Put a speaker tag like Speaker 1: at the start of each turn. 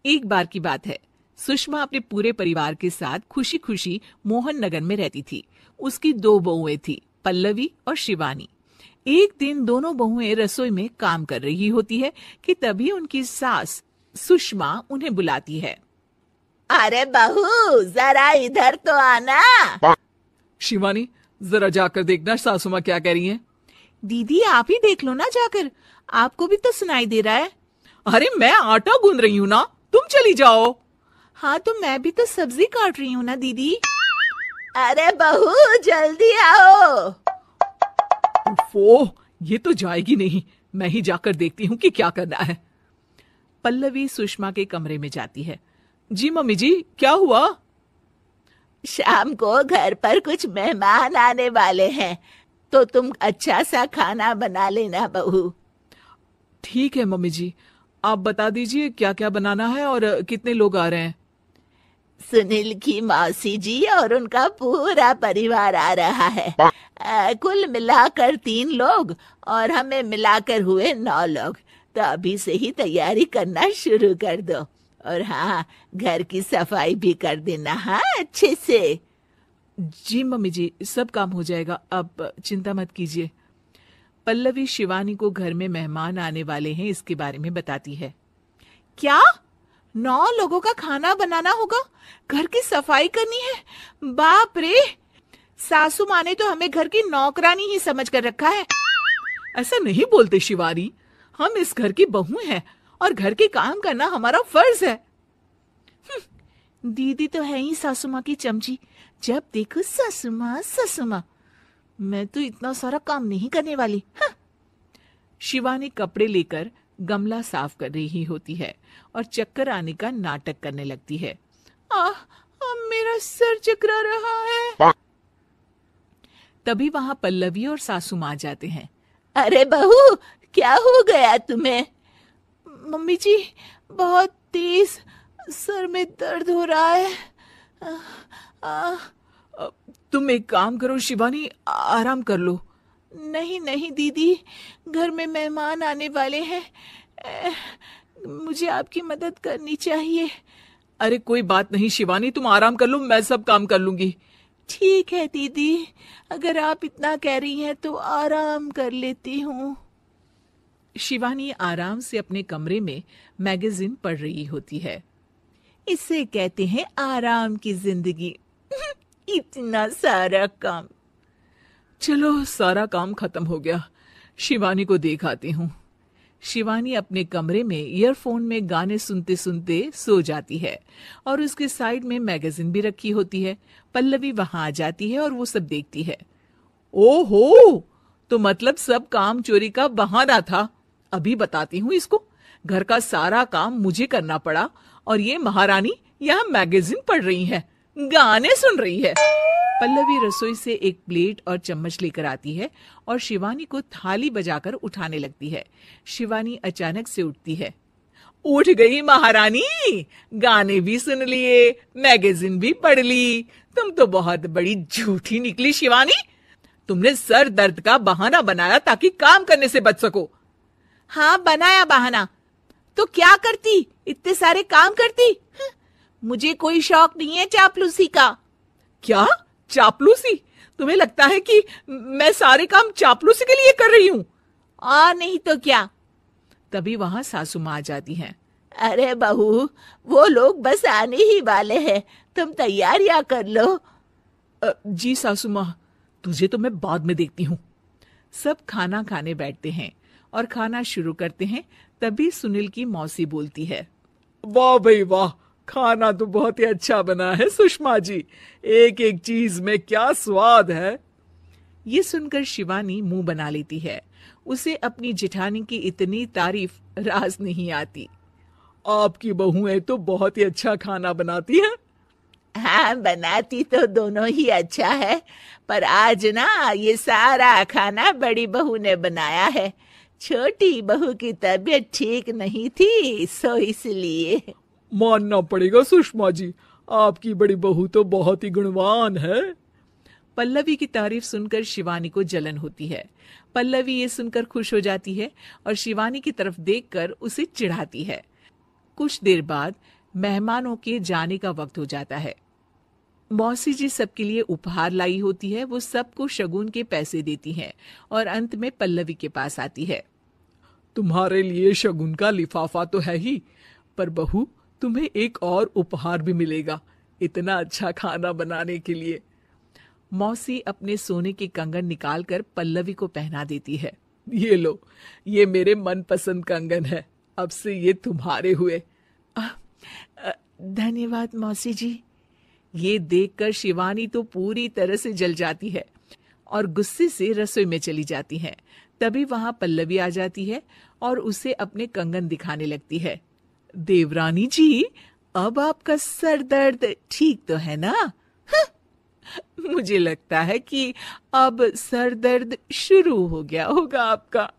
Speaker 1: एक बार की बात है, सुषमा अपने पूरे परिवार के साथ खुशी खुशी मोहन नगर में रहती थी। उसकी 2 बहुएं थी, पल्लवी और शिवानी। एक दिन दोनों बहुएं रसोई में काम कर रही होती है कि तभी उनकी सास सुषमा उन्हें बुलाती है।
Speaker 2: अरे बहू, जरा इधर तो आना।
Speaker 1: शिवानी, जरा जाकर देखना सासू माँ क्या कह रही हैं।
Speaker 2: दीदी आप ही देख लो ना जाकर, आपको भी तो सुनाई दे रहा है।
Speaker 1: अरे मैं आटा गूंद रही हूँ ना, तुम चली जाओ।
Speaker 2: हाँ तो मैं भी तो सब्जी काट रही हूँ ना दीदी। अरे बहू जल्दी आओ।
Speaker 1: ओह, ये तो जाएगी नहीं, मैं ही जाकर देखती हूँ कि क्या करना है। पल्लवी सुषमा के कमरे में जाती है। जी मम्मी जी, क्या हुआ?
Speaker 2: शाम को घर पर कुछ मेहमान आने वाले हैं, तो तुम अच्छा सा खाना बना लेना बहू।
Speaker 1: ठीक है मम्मी जी, आप बता दीजिए क्या क्या बनाना है और कितने लोग आ रहे हैं।
Speaker 2: सुनील की मौसी जी और उनका पूरा परिवार आ रहा है। कुल मिलाकर 3 लोग और हमें मिलाकर हुए 9 लोग। तो अभी से ही तैयारी करना शुरू कर दो। और हाँ, घर की सफाई भी कर देना, हाँ अच्छे से।
Speaker 1: जी मम्मी जी, सब काम हो जाएगा, आप चिंता मत कीजिए। पल्लवी शिवानी को घर में मेहमान आने वाले हैं इसके बारे में बताती है।
Speaker 2: क्या 9 लोगों का खाना बनाना होगा, घर की सफाई करनी है? बाप रे, सासू माँ ने तो हमें घर की नौकरानी ही समझ कर रखा है।
Speaker 1: ऐसा नहीं बोलते शिवानी, हम इस घर की बहू हैं और घर के काम करना हमारा फर्ज है।
Speaker 2: दीदी तो है ही सासू माँ की चमची, जब देखो सासू माँ सासू माँ। मैं तो इतना सारा काम नहीं करने वाली।
Speaker 1: शिवानी कपड़े लेकर गमला साफ कर रही होती है और चक्कर आने का नाटक करने लगती है।
Speaker 2: मेरा सर चकरा रहा है।
Speaker 1: तभी वहां पल्लवी और सासू माँ जाते हैं।
Speaker 2: अरे बहू, क्या हो गया तुम्हें? मम्मी जी, बहुत तेज सर में दर्द हो रहा है।
Speaker 1: तुम एक काम करो शिवानी, आराम कर लो।
Speaker 2: नहीं नहीं दीदी, घर में मेहमान आने वाले हैं, मुझे आपकी मदद करनी चाहिए।
Speaker 1: अरे कोई बात नहीं शिवानी, तुम आराम कर लो, मैं सब काम कर लूंगी।
Speaker 2: ठीक है दीदी, अगर आप इतना कह रही हैं तो आराम कर लेती हूँ।
Speaker 1: शिवानी आराम से अपने कमरे में मैगजीन पढ़ रही होती है।
Speaker 2: इसे कहते हैं आराम की जिंदगी। इतना सारा काम।
Speaker 1: चलो, सारा काम खत्म हो गया, शिवानी को देख आती हूँ। शिवानी अपने कमरे में ईयरफोन में गाने सुनते सुनते सो जाती है और उसके साइड में मैगजीन भी रखी होती है। पल्लवी वहां आ जाती है और वो सब देखती है। ओहो, तो मतलब सब काम चोरी का बहाना था। अभी बताती हूँ इसको। घर का सारा काम मुझे करना पड़ा और ये महारानी यहाँ मैगजीन पढ़ रही है, गाने सुन रही है। पल्लवी रसोई से एक प्लेट और चम्मच लेकर आती है और शिवानी को थाली बजाकर उठाने लगती है। शिवानी अचानक से उठती है। उठ गई महारानी, गाने भी सुन लिए, मैगजीन भी पढ़ ली। तुम तो बहुत बड़ी झूठी निकली शिवानी। तुमने सर दर्द का बहाना बनाया ताकि काम करने से बच सको।
Speaker 2: हाँ बनाया बहाना, तो क्या करती, इतने सारे काम करती। मुझे कोई शौक नहीं है चापलूसी का।
Speaker 1: क्या चापलूसी? तुम्हें लगता है कि मैं सारे काम चापलूसी के लिए कर रही हूँ?
Speaker 2: और नहीं तो क्या।
Speaker 1: तभी वहां सासू माँ आ जाती हैं।
Speaker 2: अरे बहू, वो लोग बस आने ही वाले हैं, तुम तैयारियां कर लो।
Speaker 1: जी सासू माँ, तुझे तो मैं बाद में देखती हूँ। सब खाना खाने बैठते हैं और खाना शुरू करते हैं। तभी सुनील की मौसी बोलती है। वाह भाई वाह, खाना तो बहुत ही अच्छा बना है सुषमा जी, एक एक चीज में क्या स्वाद है। ये सुनकर शिवानी मुंह बना लेती है। उसे अपनी जेठानी की इतनी तारीफ रास नहीं आती। आपकी बहुएं तो बहुत ही अच्छा खाना बनाती हैं।
Speaker 2: हाँ बनाती तो दोनों ही अच्छा है, पर आज ना ये सारा खाना बड़ी बहू ने बनाया है। छोटी बहू की तबीयत ठीक नहीं थी, सो इसलिए।
Speaker 1: मानना पड़ेगा सुषमा जी, आपकी बड़ी बहू तो बहुत ही गुणवान है। पल्लवी की तारीफ सुनकर शिवानी को जलन होती है। पल्लवी ये सुनकर खुश हो जाती है और शिवानी की तरफ देखकर उसे चिढ़ाती है। कुछ देर बाद मेहमानों के जाने का वक्त हो जाता है। मौसी जी सबके लिए उपहार लाई होती है। वो सबको शगुन के पैसे देती हैं और अंत में पल्लवी के पास आती है।
Speaker 3: तुम्हारे लिए शगुन का लिफाफा तो है ही, पर बहू तुम्हें एक और उपहार भी मिलेगा इतना अच्छा खाना बनाने के लिए।
Speaker 1: मौसी अपने सोने के कंगन निकालकर पल्लवी को पहना देती है।
Speaker 3: ये लो, ये मेरे मनपसंद कंगन है, अब से ये तुम्हारे हुए।
Speaker 1: धन्यवाद मौसी जी। ये देखकर शिवानी तो पूरी तरह से जल जाती है और गुस्से से रसोई में चली जाती है। तभी वहां पल्लवी आ जाती है और उसे अपने कंगन दिखाने लगती है।
Speaker 2: देवरानी जी, अब आपका सर दर्द ठीक तो है ना?
Speaker 1: मुझे लगता है कि अब सर दर्द शुरू हो गया होगा आपका।